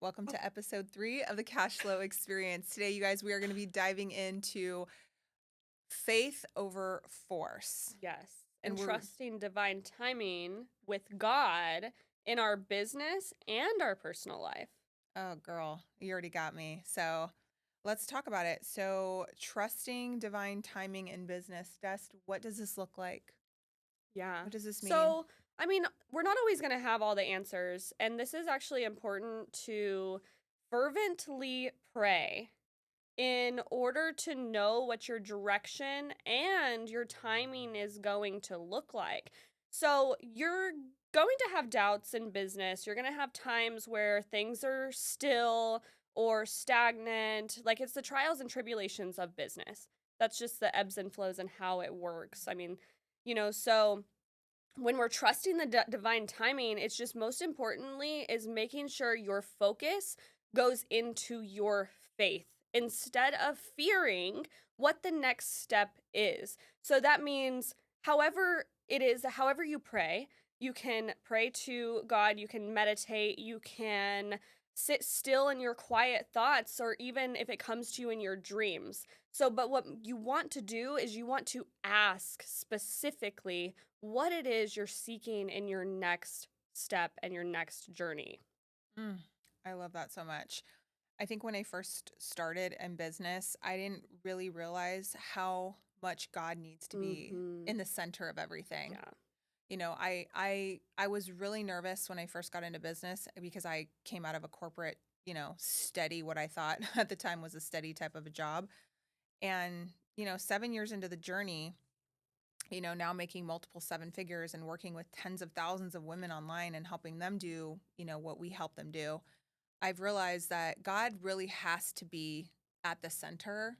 Welcome to episode 3 of the Cash Flow Experience. Today, you guys, we are going to be diving into faith over force. Yes. And And we're, trusting divine timing with God in our business and our personal life. oh, girl, you already got me. So let's talk about it. So, trusting divine timing in business. Dust, what does this look like? Yeah. What does this mean? So, we're not always going to have all the answers. And this is actually important to fervently pray in order to know what your direction and your timing is going to look like. So, you're going to have doubts in business. You're going to have times where things are still or stagnant. Like it's the trials and tribulations of business. That's just the ebbs and flows and how it works. So when we're trusting the divine timing, it's just most importantly is making sure your focus goes into your faith instead of fearing what the next step is. So that means however it is, however you pray, you can pray to God, you can meditate, you can sit still in your quiet thoughts, or even if it comes to you in your dreams. But what you want to do is you want to ask specifically what it is you're seeking in your next step and your next journey. Mm, I love that so much. I think when I first started in business, I didn't really realize how much God needs to be Mm-hmm. in the center of everything. Yeah. I was really nervous when I first got into business because I came out of a corporate, steady, what I thought at the time was a steady type of a job. And, 7 years into the journey, now making multiple seven figures and working with tens of thousands of women online and helping them do, what we help them do. I've realized that God really has to be at the center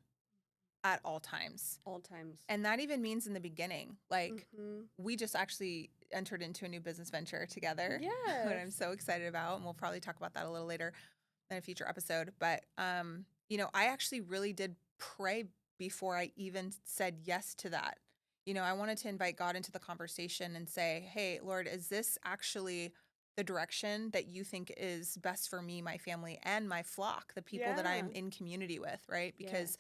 at all times. All times. And that even means in the beginning. Like, Mm-hmm. we just actually entered into a new business venture together. Yes. What I'm so excited about. And we'll probably talk about that a little later in a future episode. But, I actually really did pray before I even said yes to that. I wanted to invite God into the conversation and say, hey, Lord, is this actually the direction that you think is best for me, my family, and my flock, the people that I'm in community with, right? Because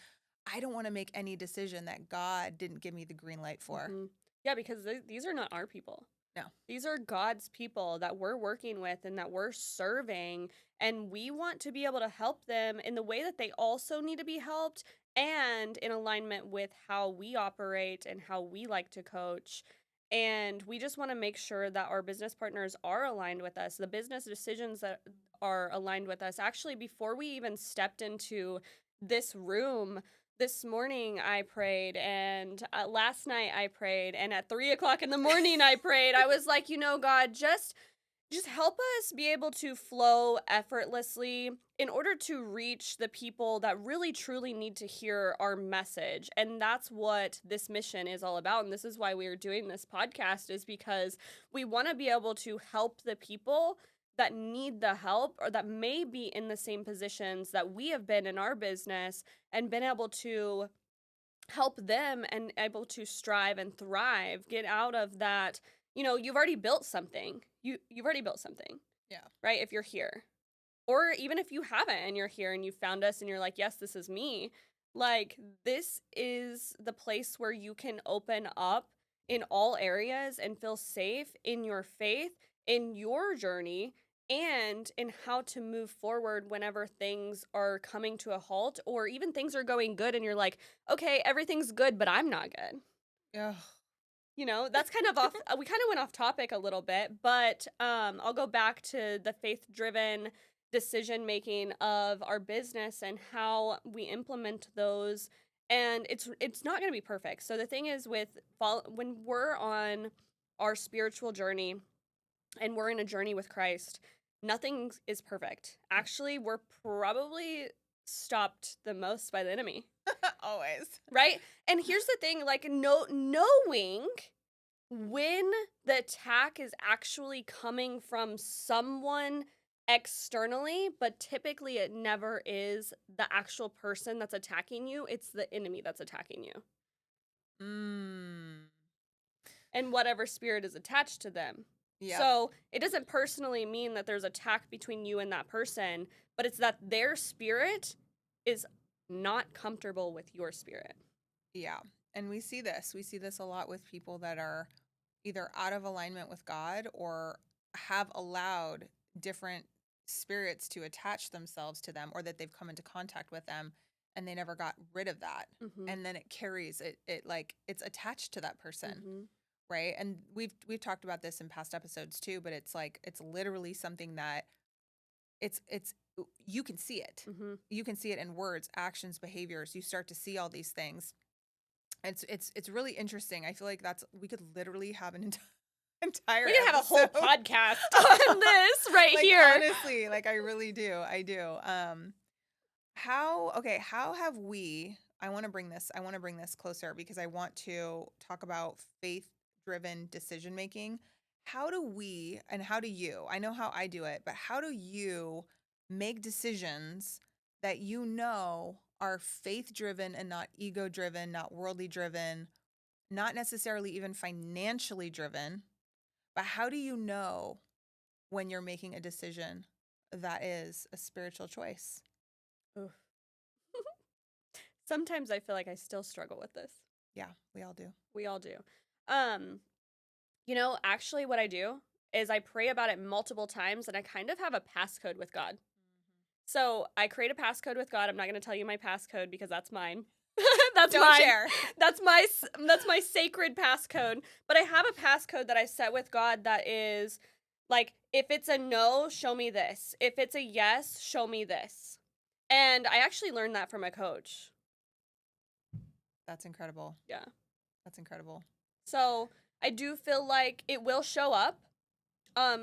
I don't want to make any decision that God didn't give me the green light for. Mm-hmm. Yeah, because these are not our people. No. These are God's people that we're working with and that we're serving. And we want to be able to help them in the way that they also need to be helped and in alignment with how we operate and how we like to coach. And we just want to make sure that our business partners are aligned with us, the business decisions that are aligned with us. Actually, before we even stepped into this room, this morning I prayed, and last night I prayed, and at 3:00 in the morning I prayed. I was like, God, just help us be able to flow effortlessly in order to reach the people that really truly need to hear our message. And that's what this mission is all about. And this is why we are doing this podcast, is because we want to be able to help the people that need the help or that may be in the same positions that we have been in our business, and been able to help them and able to strive and thrive, get out of that. You've already built something. You've already built something. Yeah. Right? If you're here. Or even if you haven't and you're here and you found us and you're like, yes, this is me. Like, this is the place where you can open up in all areas and feel safe in your faith, in your journey, and in how to move forward whenever things are coming to a halt, or even things are going good and you're like, okay, everything's good, but I'm not good. Yeah. That's kind of off. We kind of went off topic a little bit, but I'll go back to the faith-driven decision making of our business and how we implement those. And it's not going to be perfect. So the thing is, when we're on our spiritual journey and we're in a journey with Christ, nothing is perfect. Actually, we're probably stopped the most by the enemy. Always. Right? And here's the thing, like, knowing when the attack is actually coming from someone externally, but typically it never is the actual person that's attacking you. It's the enemy that's attacking you. Mm. And whatever spirit is attached to them. Yep. So it doesn't personally mean that there's attack between you and that person, but it's that their spirit is not comfortable with your spirit. Yeah. And we see this. We see this a lot with people that are either out of alignment with God or have allowed different spirits to attach themselves to them, or that they've come into contact with them and they never got rid of that. Mm-hmm. And then it carries it like it's attached to that person. Mm-hmm. Right. And we've talked about this in past episodes too, but it's like it's literally something that it's you can see it. Mm-hmm. You can see it in words, actions, behaviors. You start to see all these things. It's really interesting. I feel like we could literally have an entire We could have a whole episode podcast on this right like here. honestly, like I really do. I do. How have we I want to bring this closer because I want to talk about faith driven decision making. How do we and how do you? I know how I do it, but how do you make decisions that you know are faith driven and not ego driven, not worldly driven, not necessarily even financially driven, but how do you know when you're making a decision that is a spiritual choice? Oof. Sometimes I feel like I still struggle with this. Yeah, we all do. We all do. Um, actually what I do is I pray about it multiple times and I kind of have a passcode with God. So I create a passcode with God. I'm not going to tell you my passcode because that's mine. That's Don't mine. share. That's my sacred passcode. But I have a passcode that I set with God that is like, if it's a no, show me this. If it's a yes, show me this. And I actually learned that from a coach. That's incredible. Yeah. That's incredible. So I do feel like it will show up.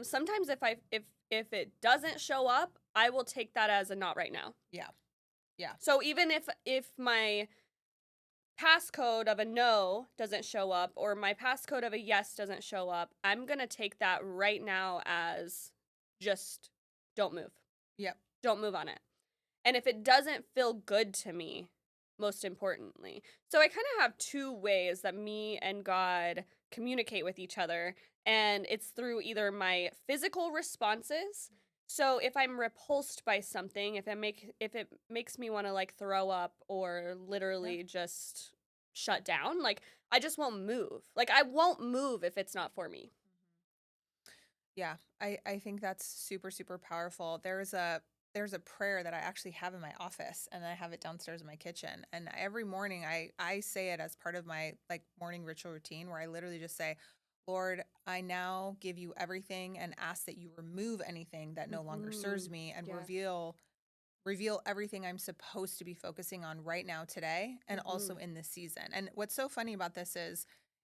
Sometimes if it doesn't show up, I will take that as a not right now. Yeah. Yeah. So even if my passcode of a no doesn't show up or my passcode of a yes doesn't show up, I'm going to take that right now as just don't move. Yep. Don't move on it. And if it doesn't feel good to me, most importantly. So I kind of have two ways that me and God communicate with each other, and it's through either my physical responses. So if I'm repulsed by something, if it makes me want to like throw up or literally just shut down, like I just won't move. Like I won't move if it's not for me. Yeah. I think that's super, super powerful. There's a prayer that I actually have in my office and I have it downstairs in my kitchen. And every morning I say it as part of my like morning ritual routine where I literally just say, Lord, I now give you everything and ask that you remove anything that no longer serves me and Yes. reveal everything I'm supposed to be focusing on right now today and also in this season. And what's so funny about this is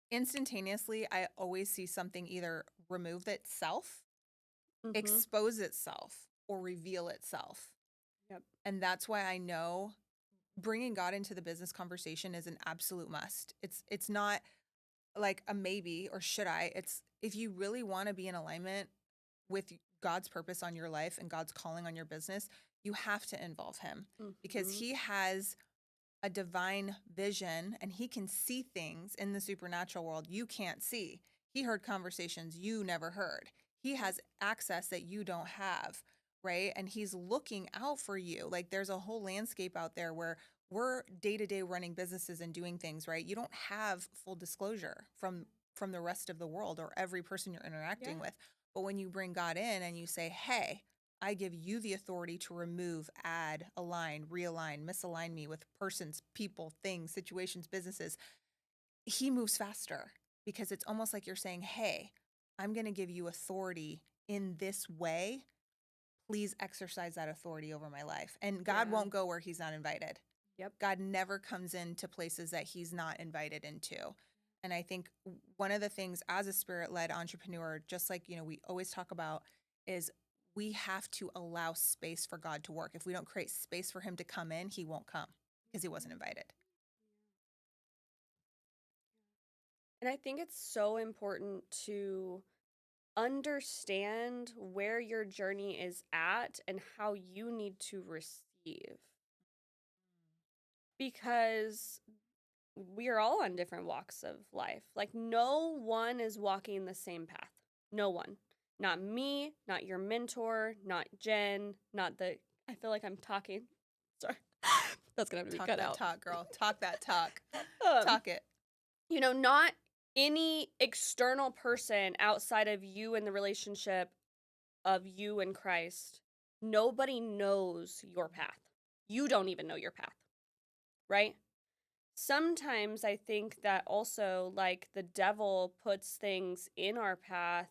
instantaneously I always see something either remove itself, expose itself, or reveal itself. Yep. And that's why I know bringing God into the business conversation is an absolute must. It's not like a maybe or should I. It's if you really want to be in alignment with God's purpose on your life and God's calling on your business, you have to involve him because he has a divine vision and he can see things in the supernatural world you can't see. He heard conversations you never heard. He has access that you don't have, right? And he's looking out for you. Like there's a whole landscape out there where we're day-to-day running businesses and doing things, right? You don't have full disclosure from the rest of the world or every person you're interacting with. But when you bring God in and you say, "Hey, I give you the authority to remove, add, align, realign, misalign me with persons, people, things, situations, businesses," he moves faster because it's almost like you're saying, "Hey, I'm going to give you authority in this way. Please exercise that authority over my life." And God won't go where he's not invited. Yep. God never comes into places that he's not invited into. And I think one of the things as a spirit-led entrepreneur, just like, we always talk about is we have to allow space for God to work. If we don't create space for him to come in, he won't come because he wasn't invited. And I think it's so important to understand where your journey is at and how you need to receive. Because we are all on different walks of life. Like, no one is walking the same path. No one. Not me, not your mentor, not Jen, not the. I feel like I'm talking. Sorry. That's going to have to be Talk cut that out. talk, girl. Talk that talk. Um, Talk it. not any external person outside of you and the relationship of you and Christ. Nobody knows your path. You don't even know your path, right? Sometimes I think that also, like, the devil puts things in our path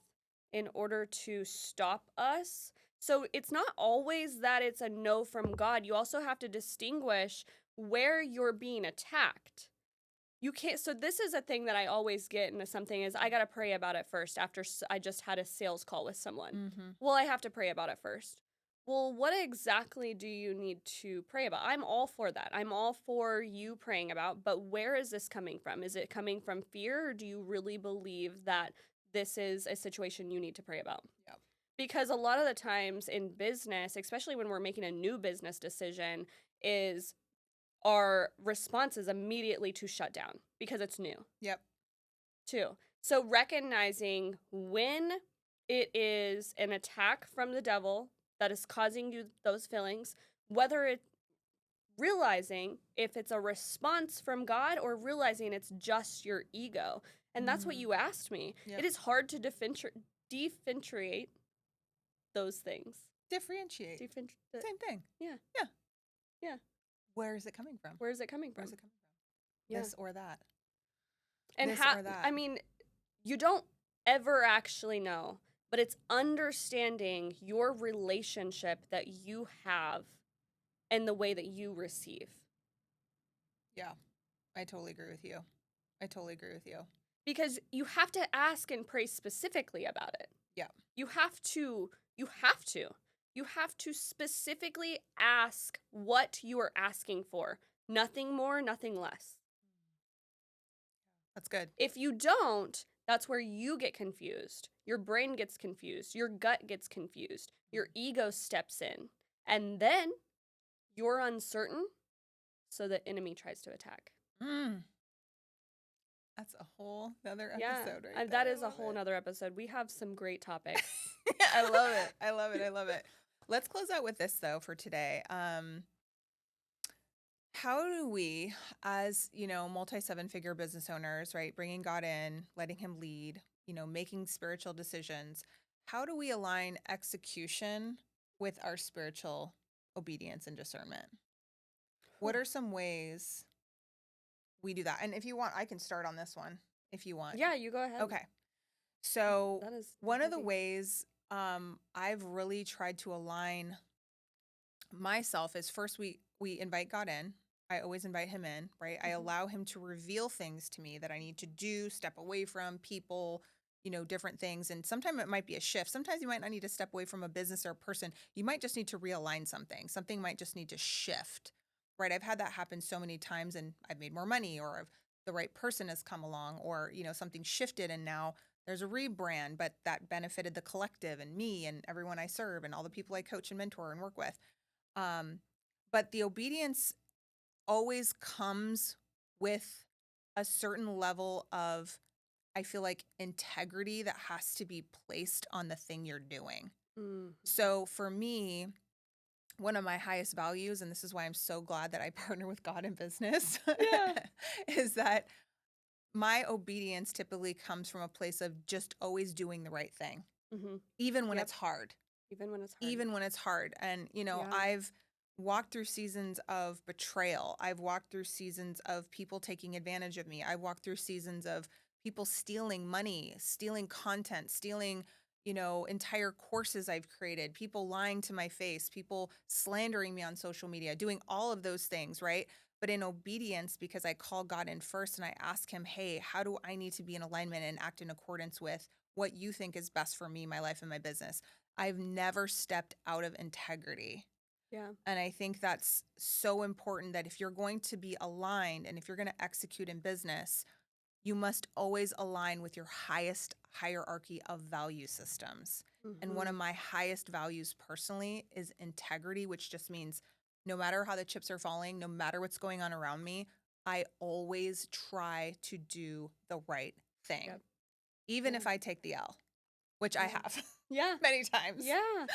in order to stop us. So it's not always that it's a no from God. You also have to distinguish where you're being attacked. You can't. So this is a thing that I always get into something is I got to pray about it first after I just had a sales call with someone. Mm-hmm. Well, I have to pray about it first. Well, what exactly do you need to pray about? I'm all for that. I'm all for you praying about, but where is this coming from? Is it coming from fear, or do you really believe that this is a situation you need to pray about? Yep. Because a lot of the times in business, especially when we're making a new business decision, is our response is immediately to shut down because it's new. Yep. Too. So recognizing when it is an attack from the devil that is causing you those feelings, whether it realizing if it's a response from God or realizing it's just your ego. And that's what you asked me. Yep. It is hard to differentiate those things. Differentiate. Same thing. Yeah. Yeah. Yeah. Where is it coming from? Where is it coming from? Where's it coming from? Yeah. This or that. And this or that. I mean, you don't ever actually know, but it's understanding your relationship that you have and the way that you receive. Yeah. I totally agree with you. I totally agree with you. Because you have to ask and pray specifically about it. Yeah. You have to specifically ask what you are asking for. Nothing more, nothing less. That's good. If you don't, that's where you get confused. Your brain gets confused. Your gut gets confused. Your ego steps in. And then you're uncertain, so the enemy tries to attack. That's a whole other episode right there. That is a whole nother episode. We have some great topics. I love it. I love it. I love it. Let's close out with this, though, for today. How do we, as, multi-7-figure business owners, right, bringing God in, letting him lead, making spiritual decisions, how do we align execution with our spiritual obedience and discernment? What are some ways we do that? And if you want, I can start on this one if you want. Yeah, you go ahead. Okay. So that is one of the ways I've really tried to align myself is first we invite God in. I always invite him in, right? I allow him to reveal things to me that I need to do, step away from people, different things. And sometimes it might be a shift. Sometimes you might not need to step away from a business or a person. You might just need to realign something. Something might just need to shift, right? I've had that happen so many times and I've made more money or the right person has come along or, something shifted and now there's a rebrand, but that benefited the collective and me and everyone I serve and all the people I coach and mentor and work with. But the obedience always comes with a certain level of, I feel like, integrity that has to be placed on the thing you're doing. Mm-hmm. So for me, one of my highest values, and this is why I'm so glad that I partner with God in business, is that my obedience typically comes from a place of just always doing the right thing, even when it's hard. Even when it's hard. And, I've walked through seasons of betrayal. I've walked through seasons of people taking advantage of me. I've walked through seasons of people stealing money, stealing content, stealing, entire courses I've created, people lying to my face, people slandering me on social media, doing all of those things, right? But in obedience, because I call God in first and I ask him, hey, how do I need to be in alignment and act in accordance with what you think is best for me, my life, and my business? I've never stepped out of integrity. Yeah. And I think that's so important that if you're going to be aligned and if you're going to execute in business, you must always align with your highest hierarchy of value systems. And one of my highest values personally is integrity, which just means no matter how the chips are falling, no matter what's going on around me, I always try to do the right thing, even if I take the L. which I Yeah. have Yeah. many times. Yeah.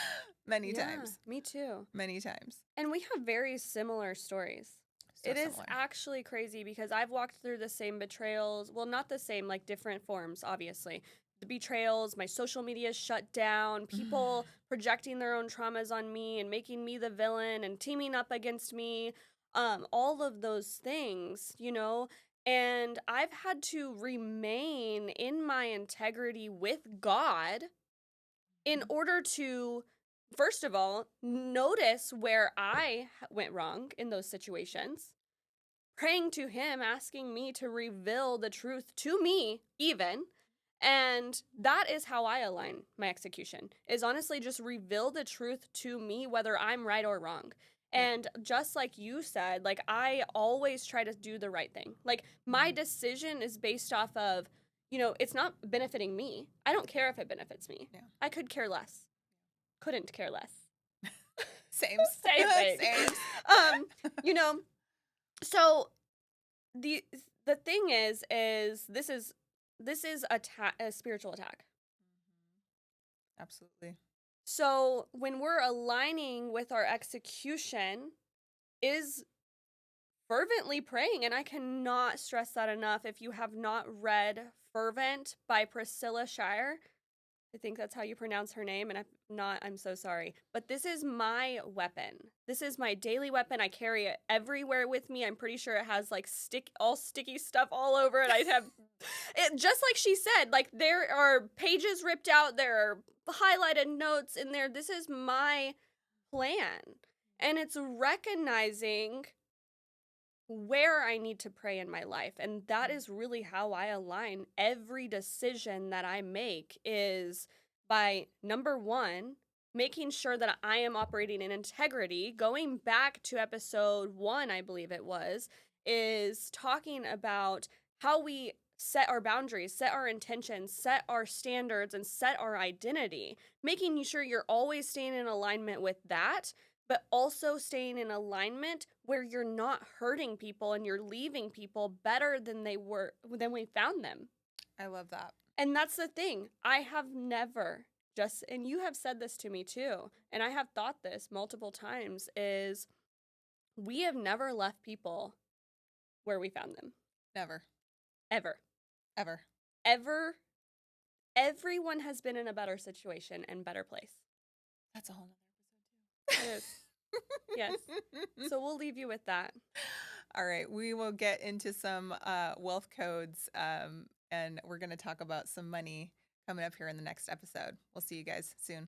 Many Yeah. times. Me too. Many times. And we have very similar stories. So It is similar. actually crazy because I've walked through the same betrayals. Well, not the same, like different forms, obviously. The betrayals, my social media shut down, people projecting their own traumas on me and making me the villain and teaming up against me. All of those things, you know. And I've had to remain in my integrity with God in order to, first of all, notice where I went wrong in those situations, praying to Him, asking me to reveal the truth to me, even. And that is how I align my execution, is honestly just reveal the truth to me, whether I'm right or wrong. Yep. And just like you said, like, I always try to do the right thing. Like, my decision is based off of, you know, it's not benefiting me. I don't care if it benefits me. Yeah. I could care less. Couldn't care less. Same. Same thing. Same. You know, so the thing is this is a spiritual attack. Absolutely. So when we're aligning with our execution is fervently praying, and I cannot stress that enough. If you have not read Fervent by Priscilla Shire, I think that's how you pronounce her name, and if not, I'm so sorry. But this is my weapon. This is my daily weapon. I carry it everywhere with me. I'm pretty sure it has like sticky stuff all over it. I have it just like she said, like there are pages ripped out, there are highlighted notes in there. This is my plan. And it's recognizing where I need to pray in my life. And that is really how I align every decision that I make, is by, number one, making sure that I am operating in integrity. Going back to episode 1, I believe it was, is talking about how we set our boundaries, set our intentions, set our standards, and set our identity. Making sure you're always staying in alignment with that, but also staying in alignment where you're not hurting people and you're leaving people better than we found them. I love that. And that's the thing. I have never and you have said this to me too, and I have thought this multiple times, is we have never left people where we found them. Never. Ever. Ever. Ever. Everyone has been in a better situation and better place. That's a whole nother episode too. It is. Yes. So we'll leave you with that. All right. We will get into some wealth codes, and we're going to talk about some money coming up here in the next episode. We'll see you guys soon.